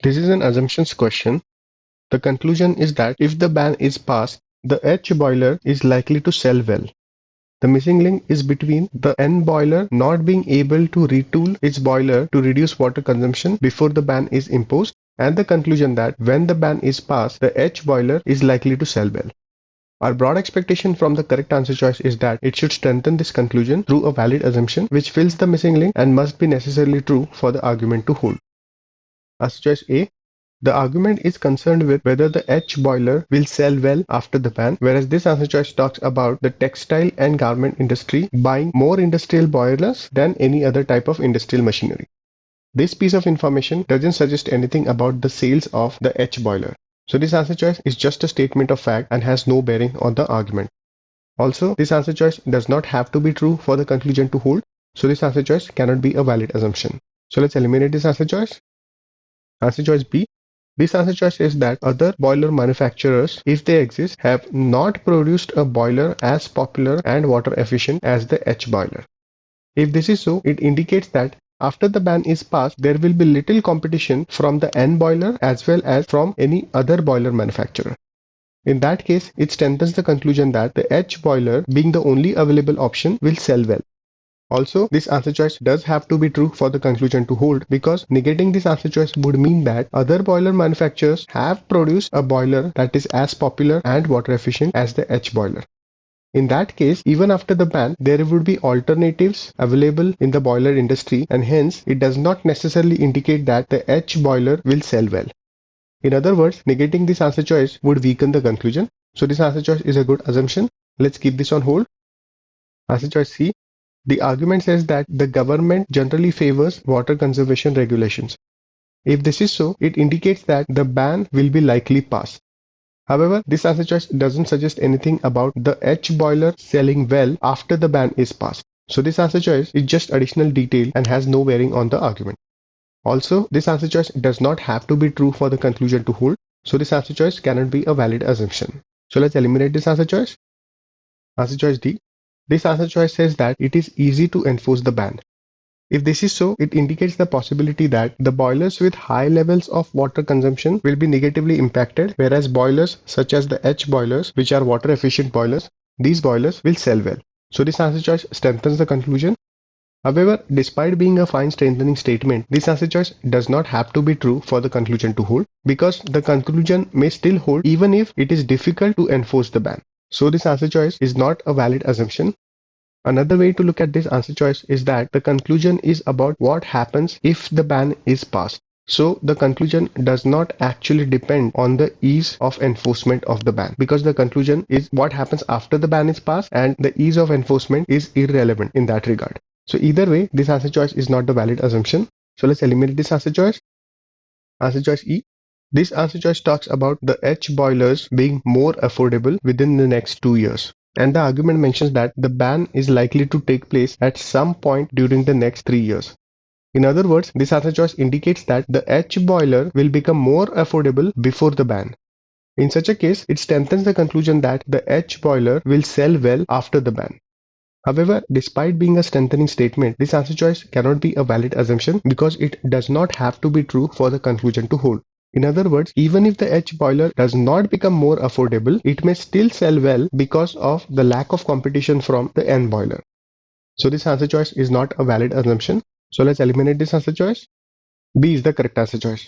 This is an assumptions question. The conclusion is that if the ban is passed, the H boiler is likely to sell well. The missing link is between the N boiler not being able to retool its boiler to reduce water consumption before the ban is imposed, and the conclusion that when the ban is passed, the H boiler is likely to sell well. Our broad expectation from the correct answer choice is that it should strengthen this conclusion through a valid assumption which fills the missing link and must be necessarily true for the argument to hold. Answer choice A. The argument is concerned with whether the H boiler will sell well after the ban, whereas this answer choice talks about the textile and garment industry buying more industrial boilers than any other type of industrial machinery. This piece of information doesn't suggest anything about the sales of the H boiler. So this answer choice is just a statement of fact and has no bearing on the argument. Also, this answer choice does not have to be true for the conclusion to hold, so this answer choice cannot be a valid assumption. So let's eliminate this answer choice. Answer choice B. This answer choice says that other boiler manufacturers, if they exist, have not produced a boiler as popular and water efficient as the H boiler. If this is so, it indicates that after the ban is passed, there will be little competition from the N boiler as well as from any other boiler manufacturer. In that case, it strengthens the conclusion that the H boiler, being the only available option, will sell well. Also, this answer choice does have to be true for the conclusion to hold, because negating this answer choice would mean that other boiler manufacturers have produced a boiler that is as popular and water efficient as the H boiler. In that case, even after the ban, there would be alternatives available in the boiler industry, and hence it does not necessarily indicate that the H boiler will sell well. In other words, negating this answer choice would weaken the conclusion. So this answer choice is a good assumption. Let's keep this on hold. Answer choice C. The argument says that the government generally favors water conservation regulations. If this is so, it indicates that the ban will be likely passed. However, this answer choice doesn't suggest anything about the H boiler selling well after the ban is passed. So this answer choice is just additional detail and has no bearing on the argument. Also, this answer choice does not have to be true for the conclusion to hold. So this answer choice cannot be a valid assumption. So let's eliminate this answer choice. Answer choice D. This answer choice says that it is easy to enforce the ban. If this is so, it indicates the possibility that the boilers with high levels of water consumption will be negatively impacted, whereas boilers such as the H boilers, which are water efficient boilers, these boilers will sell well. So this answer choice strengthens the conclusion. However, despite being a fine strengthening statement, this answer choice does not have to be true for the conclusion to hold, because the conclusion may still hold even if it is difficult to enforce the ban. So this answer choice is not a valid assumption. Another way to look at this answer choice is that the conclusion is about what happens if the ban is passed. So the conclusion does not actually depend on the ease of enforcement of the ban, because the conclusion is what happens after the ban is passed, and the ease of enforcement is irrelevant in that regard. So either way, this answer choice is not the valid assumption. So let's eliminate this answer choice. Answer choice E. This answer choice talks about the H boilers being more affordable within the next 2 years. And the argument mentions that the ban is likely to take place at some point during the next 3 years. In other words, this answer choice indicates that the H boiler will become more affordable before the ban. In such a case, it strengthens the conclusion that the H boiler will sell well after the ban. However, despite being a strengthening statement, this answer choice cannot be a valid assumption because it does not have to be true for the conclusion to hold. In other words, even if the H boiler does not become more affordable, it may still sell well because of the lack of competition from the N boiler. So this answer choice is not a valid assumption. So let's eliminate this answer choice. B is the correct answer choice.